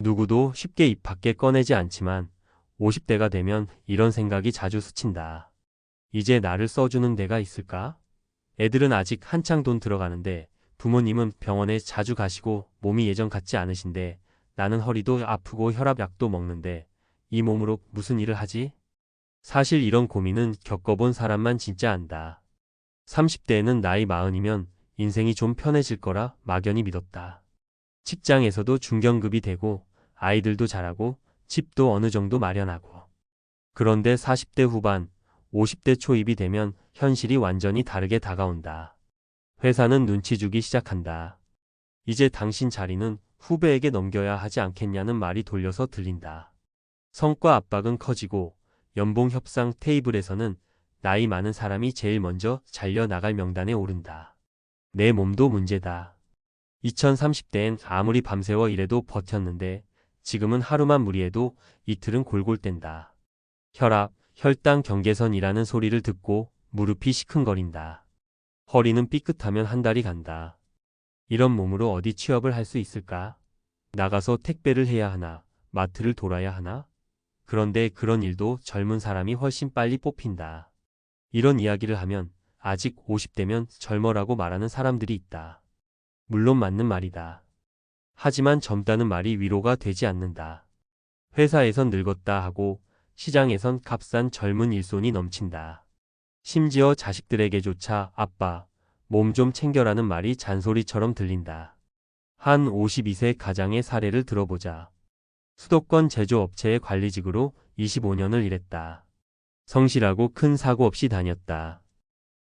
누구도 쉽게 입 밖에 꺼내지 않지만 50대가 되면 이런 생각이 자주 스친다. 이제 나를 써주는 데가 있을까? 애들은 아직 한창 돈 들어가는데 부모님은 병원에 자주 가시고 몸이 예전 같지 않으신데 나는 허리도 아프고 혈압약도 먹는데 이 몸으로 무슨 일을 하지? 사실 이런 고민은 겪어본 사람만 진짜 안다. 30대에는 나이 40이면 인생이 좀 편해질 거라 막연히 믿었다. 직장에서도 중견급이 되고 아이들도 자라고 집도 어느 정도 마련하고. 그런데 40대 후반, 50대 초입이 되면 현실이 완전히 다르게 다가온다. 회사는 눈치 주기 시작한다. 이제 당신 자리는 후배에게 넘겨야 하지 않겠냐는 말이 돌려서 들린다. 성과 압박은 커지고 연봉 협상 테이블에서는 나이 많은 사람이 제일 먼저 잘려나갈 명단에 오른다. 내 몸도 문제다. 2030대엔 아무리 밤새워 일해도 버텼는데 지금은 하루만 무리해도 이틀은 골골댄다. 혈압, 혈당 경계선이라는 소리를 듣고 무릎이 시큰거린다. 허리는 삐끗하면 한 달이 간다. 이런 몸으로 어디 취업을 할 수 있을까? 나가서 택배를 해야 하나? 마트를 돌아야 하나? 그런데 그런 일도 젊은 사람이 훨씬 빨리 뽑힌다. 이런 이야기를 하면 아직 50대면 젊어라고 말하는 사람들이 있다. 물론 맞는 말이다. 하지만 젊다는 말이 위로가 되지 않는다. 회사에선 늙었다 하고 시장에선 값싼 젊은 일손이 넘친다. 심지어 자식들에게조차 아빠, 몸 좀 챙겨라는 말이 잔소리처럼 들린다. 한 52세 가장의 사례를 들어보자. 수도권 제조업체의 관리직으로 25년을 일했다. 성실하고 큰 사고 없이 다녔다.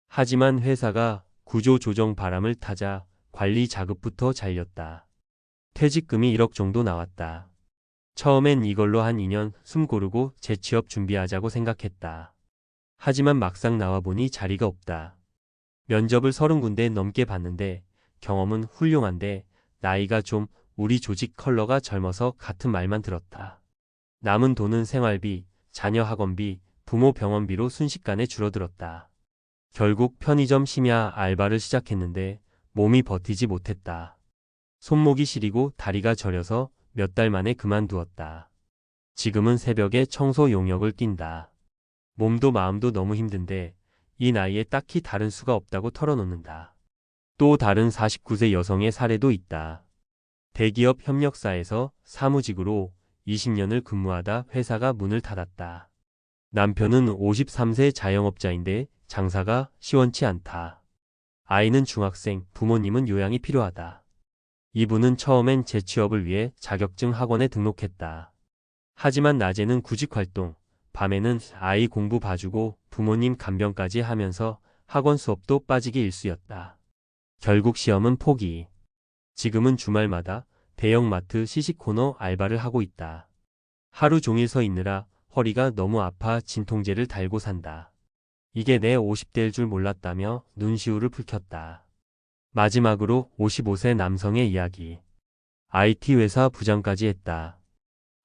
하지만 회사가 구조조정 바람을 타자 관리 자급부터 잘렸다. 퇴직금이 1억 정도 나왔다. 처음엔 이걸로 한 2년 숨 고르고 재취업 준비하자고 생각했다. 하지만 막상 나와보니 자리가 없다. 면접을 30군데 넘게 봤는데 경험은 훌륭한데 나이가 좀 우리 조직 컬러가 젊어서 같은 말만 들었다. 남은 돈은 생활비, 자녀 학원비, 부모 병원비로 순식간에 줄어들었다. 결국 편의점 심야 알바를 시작했는데 몸이 버티지 못했다. 손목이 시리고 다리가 저려서 몇 달 만에 그만두었다. 지금은 새벽에 청소 용역을 뛴다. 몸도 마음도 너무 힘든데 이 나이에 딱히 다른 수가 없다고 털어놓는다. 또 다른 49세 여성의 사례도 있다. 대기업 협력사에서 사무직으로 20년을 근무하다 회사가 문을 닫았다. 남편은 53세 자영업자인데 장사가 시원치 않다. 아이는 중학생, 부모님은 요양이 필요하다. 이분은 처음엔 재취업을 위해 자격증 학원에 등록했다. 하지만 낮에는 구직활동, 밤에는 아이 공부 봐주고 부모님 간병까지 하면서 학원 수업도 빠지기 일쑤였다. 결국 시험은 포기. 지금은 주말마다 대형마트 시식코너 알바를 하고 있다. 하루 종일 서 있느라 허리가 너무 아파 진통제를 달고 산다. 이게 내 50대일 줄 몰랐다며 눈시울을 붉혔다. 마지막으로 55세 남성의 이야기. IT 회사 부장까지 했다.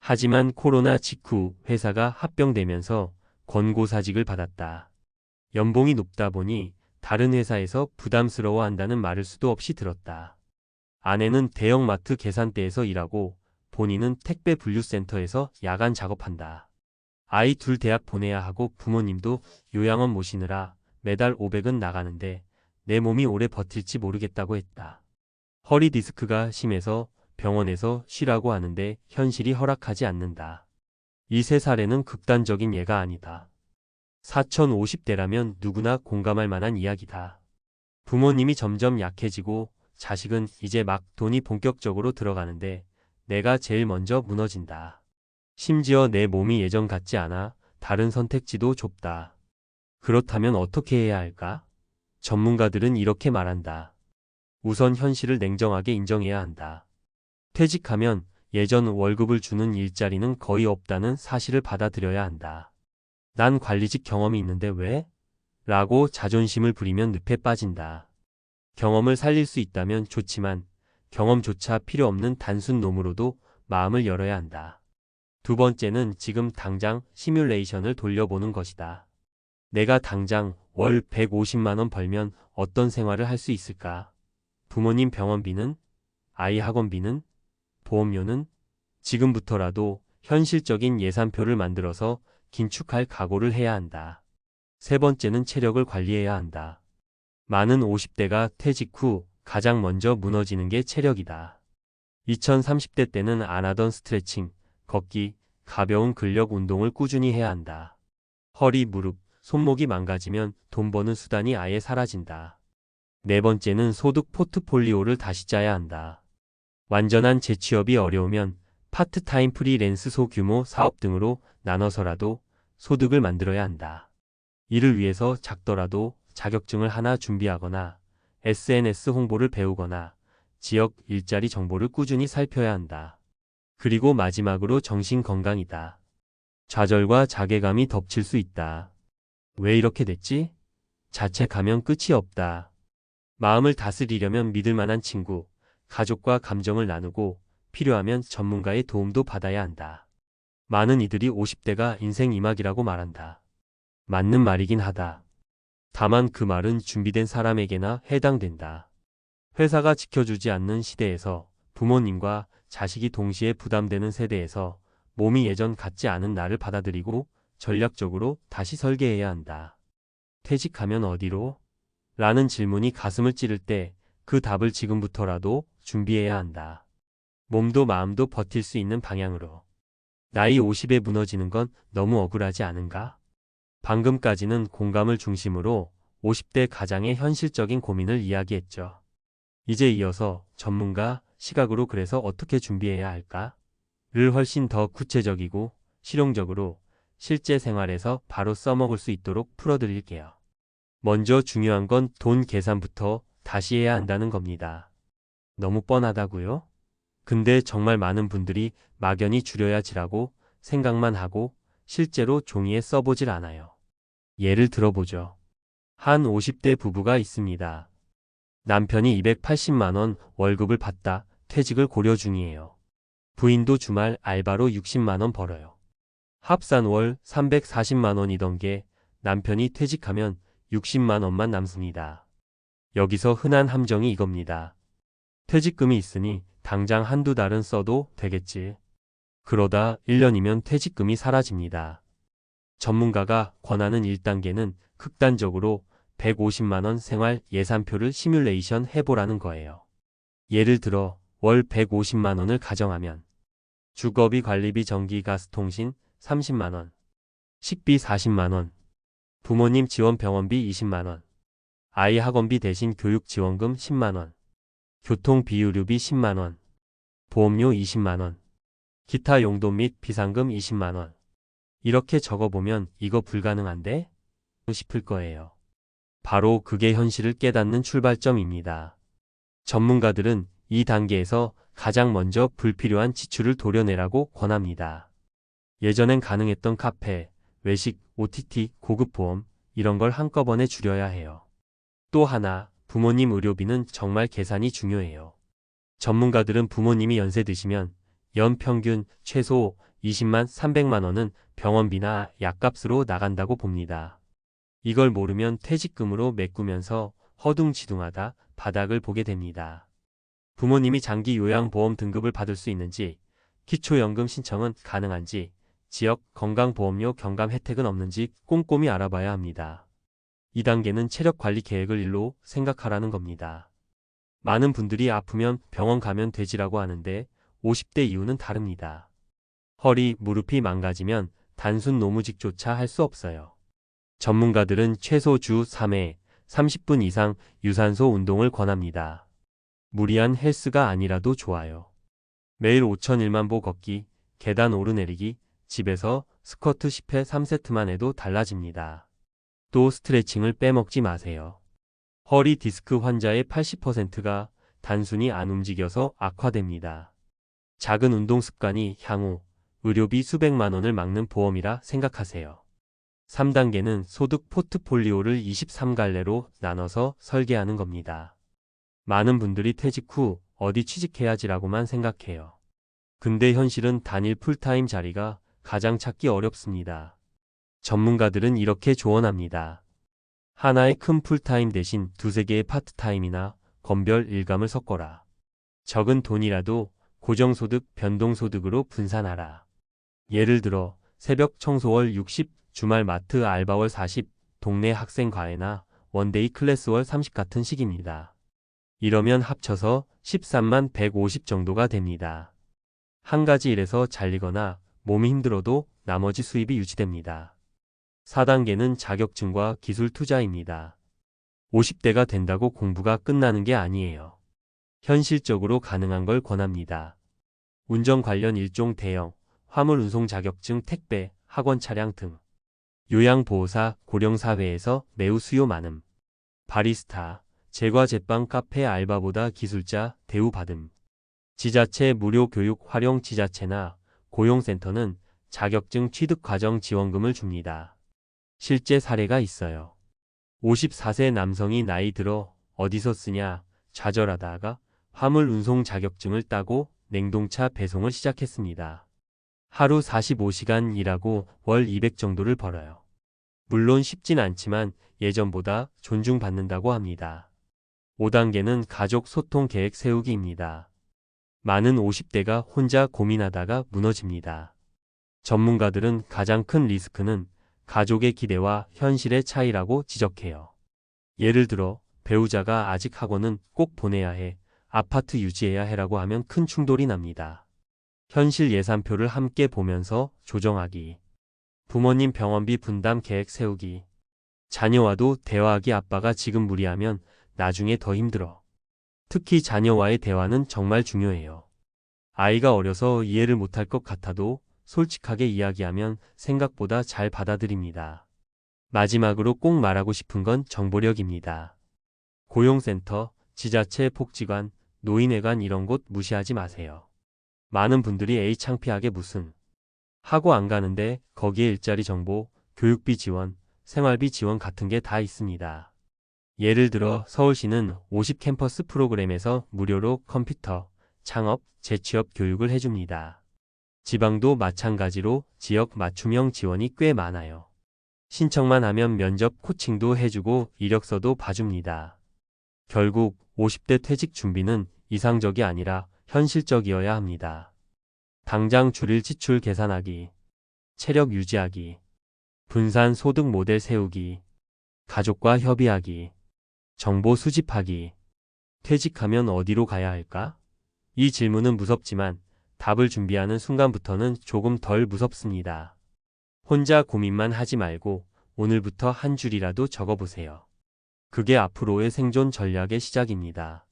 하지만 코로나 직후 회사가 합병되면서 권고사직을 받았다. 연봉이 높다 보니 다른 회사에서 부담스러워한다는 말을 수도 없이 들었다. 아내는 대형마트 계산대에서 일하고 본인은 택배 분류센터에서 야간 작업한다. 아이 둘 대학 보내야 하고 부모님도 요양원 모시느라 매달 500은 나가는데 내 몸이 오래 버틸지 모르겠다고 했다. 허리 디스크가 심해서 병원에서 쉬라고 하는데 현실이 허락하지 않는다. 이 세 사례는 극단적인 예가 아니다. 4050대라면 누구나 공감할 만한 이야기다. 부모님이 점점 약해지고 자식은 이제 막 돈이 본격적으로 들어가는데 내가 제일 먼저 무너진다. 심지어 내 몸이 예전 같지 않아 다른 선택지도 좁다. 그렇다면 어떻게 해야 할까? 전문가들은 이렇게 말한다. 우선 현실을 냉정하게 인정해야 한다. 퇴직하면 예전 월급을 주는 일자리는 거의 없다는 사실을 받아들여야 한다. 난 관리직 경험이 있는데 왜? 라고 자존심을 부리면 늪에 빠진다. 경험을 살릴 수 있다면 좋지만 경험조차 필요 없는 단순 놈으로도 마음을 열어야 한다. 두 번째는 지금 당장 시뮬레이션을 돌려보는 것이다. 내가 당장 월 150만 원 벌면 어떤 생활을 할 수 있을까? 부모님 병원비는? 아이 학원비는? 보험료는? 지금부터라도 현실적인 예산표를 만들어서 긴축할 각오를 해야 한다. 세 번째는 체력을 관리해야 한다. 많은 50대가 퇴직 후 가장 먼저 무너지는 게 체력이다. 2030대 때는 안 하던 스트레칭, 걷기, 가벼운 근력 운동을 꾸준히 해야 한다. 허리, 무릎, 손목이 망가지면 돈 버는 수단이 아예 사라진다. 네 번째는 소득 포트폴리오를 다시 짜야 한다. 완전한 재취업이 어려우면 파트타임 프리랜스 소규모 사업 등으로 나눠서라도 소득을 만들어야 한다. 이를 위해서 작더라도 자격증을 하나 준비하거나 SNS 홍보를 배우거나 지역 일자리 정보를 꾸준히 살펴야 한다. 그리고 마지막으로 정신 건강이다. 좌절과 자괴감이 덮칠 수 있다. 왜 이렇게 됐지? 자책하면 끝이 없다. 마음을 다스리려면 믿을 만한 친구, 가족과 감정을 나누고 필요하면 전문가의 도움도 받아야 한다. 많은 이들이 50대가 인생 이막이라고 말한다. 맞는 말이긴 하다. 다만 그 말은 준비된 사람에게나 해당된다. 회사가 지켜주지 않는 시대에서 부모님과 자식이 동시에 부담되는 세대에서 몸이 예전 같지 않은 나를 받아들이고 전략적으로 다시 설계해야 한다. 퇴직하면 어디로? 라는 질문이 가슴을 찌를 때 그 답을 지금부터라도 준비해야 한다. 몸도 마음도 버틸 수 있는 방향으로. 나이 50에 무너지는 건 너무 억울하지 않은가? 방금까지는 공감을 중심으로 50대 가장의 현실적인 고민을 이야기했죠. 이제 이어서 전문가 시각으로 그래서 어떻게 준비해야 할까?를 훨씬 더 구체적이고 실용적으로 실제 생활에서 바로 써먹을 수 있도록 풀어드릴게요. 먼저 중요한 건 돈 계산부터 다시 해야 한다는 겁니다. 너무 뻔하다고요? 근데 정말 많은 분들이 막연히 줄여야지라고 생각만 하고 실제로 종이에 써보질 않아요. 예를 들어보죠. 한 50대 부부가 있습니다. 남편이 280만 원 월급을 받다 퇴직을 고려 중이에요. 부인도 주말 알바로 60만 원 벌어요. 합산 월 340만 원이던 게 남편이 퇴직하면 60만 원만 남습니다. 여기서 흔한 함정이 이겁니다. 퇴직금이 있으니 당장 한두 달은 써도 되겠지. 그러다 1년이면 퇴직금이 사라집니다. 전문가가 권하는 1단계는 극단적으로 150만 원 생활 예산표를 시뮬레이션 해보라는 거예요. 예를 들어 월 150만 원을 가정하면 주거비, 관리비, 전기, 가스, 통신 30만 원, 식비 40만 원, 부모님 지원 병원비 20만 원, 아이 학원비 대신 교육지원금 10만 원, 교통비유류비 10만 원, 보험료 20만 원, 기타 용돈 및 비상금 20만 원. 이렇게 적어보면 이거 불가능한데? 싶을 거예요. 바로 그게 현실을 깨닫는 출발점입니다. 전문가들은 이 단계에서 가장 먼저 불필요한 지출을 도려내라고 권합니다. 예전엔 가능했던 카페, 외식, OTT, 고급 보험 이런 걸 한꺼번에 줄여야 해요. 또 하나, 부모님 의료비는 정말 계산이 중요해요. 전문가들은 부모님이 연세 드시면 연 평균 최소 20만 300만 원은 병원비나 약값으로 나간다고 봅니다. 이걸 모르면 퇴직금으로 메꾸면서 허둥지둥하다 바닥을 보게 됩니다. 부모님이 장기 요양보험 등급을 받을 수 있는지, 기초연금 신청은 가능한지, 지역 건강보험료 경감 혜택은 없는지 꼼꼼히 알아봐야 합니다. 2단계는 체력관리 계획을 일로 생각하라는 겁니다. 많은 분들이 아프면 병원 가면 되지라고 하는데 50대 이후는 다릅니다. 허리, 무릎이 망가지면 단순 노무직조차 할 수 없어요. 전문가들은 최소 주 3회 30분 이상 유산소 운동을 권합니다. 무리한 헬스가 아니라도 좋아요. 매일 5,001만 보 걷기, 계단 오르내리기, 집에서 스쿼트 10회 3세트만 해도 달라집니다. 또 스트레칭을 빼먹지 마세요. 허리 디스크 환자의 80%가 단순히 안 움직여서 악화됩니다. 작은 운동 습관이 향후 의료비 수백만 원을 막는 보험이라 생각하세요. 3단계는 소득 포트폴리오를 23갈래로 나눠서 설계하는 겁니다. 많은 분들이 퇴직 후 어디 취직해야지라고만 생각해요. 근데 현실은 단일 풀타임 자리가 가장 찾기 어렵습니다. 전문가들은 이렇게 조언합니다. 하나의 큰 풀타임 대신 두세 개의 파트타임이나 건별 일감을 섞어라. 적은 돈이라도 고정소득, 변동소득으로 분산하라. 예를 들어 새벽 청소월 60, 주말 마트 알바월 40, 동네 학생 과외나 원데이 클래스월 30 같은 식입니다. 이러면 합쳐서 13만 150 정도가 됩니다. 한 가지 일에서 잘리거나 몸이 힘들어도 나머지 수입이 유지됩니다. 4단계는 자격증과 기술 투자입니다. 50대가 된다고 공부가 끝나는 게 아니에요. 현실적으로 가능한 걸 권합니다. 운전 관련 일종 대형, 화물 운송 자격증, 택배, 학원 차량 등. 요양보호사, 고령사회에서 매우 수요 많음. 바리스타, 제과 제빵 카페 알바보다 기술자 대우받음. 지자체 무료 교육 활용 지자체나 고용센터는 자격증 취득 과정 지원금을 줍니다. 실제 사례가 있어요. 54세 남성이 나이 들어 어디서 쓰냐 좌절하다가 화물 운송 자격증을 따고 냉동차 배송을 시작했습니다. 하루 45시간 일하고 월 200 정도를 벌어요. 물론 쉽진 않지만 예전보다 존중받는다고 합니다. 5단계는 가족 소통 계획 세우기입니다. 많은 50대가 혼자 고민하다가 무너집니다. 전문가들은 가장 큰 리스크는 가족의 기대와 현실의 차이라고 지적해요. 예를 들어 배우자가 아직 학원은 꼭 보내야 해, 아파트 유지해야 해라고 하면 큰 충돌이 납니다. 현실 예산표를 함께 보면서 조정하기. 부모님 병원비 분담 계획 세우기. 자녀와도 대화하기. 아빠가 지금 무리하면 나중에 더 힘들어. 특히 자녀와의 대화는 정말 중요해요. 아이가 어려서 이해를 못할 것 같아도 솔직하게 이야기하면 생각보다 잘 받아들입니다. 마지막으로 꼭 말하고 싶은 건 정보력입니다. 고용센터, 지자체 복지관, 노인회관 이런 곳 무시하지 마세요. 많은 분들이 에이 창피하게 무슨 하고 안 가는데 거기에 일자리 정보, 교육비 지원, 생활비 지원 같은 게 다 있습니다. 예를 들어 서울시는 50 캠퍼스 프로그램에서 무료로 컴퓨터, 창업, 재취업 교육을 해줍니다. 지방도 마찬가지로 지역 맞춤형 지원이 꽤 많아요. 신청만 하면 면접 코칭도 해주고 이력서도 봐줍니다. 결국 50대 퇴직 준비는 이상적이 아니라 현실적이어야 합니다. 당장 줄일 지출 계산하기, 체력 유지하기, 분산 소득 모델 세우기, 가족과 협의하기, 정보 수집하기. 퇴직하면 어디로 가야 할까? 이 질문은 무섭지만 답을 준비하는 순간부터는 조금 덜 무섭습니다. 혼자 고민만 하지 말고 오늘부터 한 줄이라도 적어보세요. 그게 앞으로의 생존 전략의 시작입니다.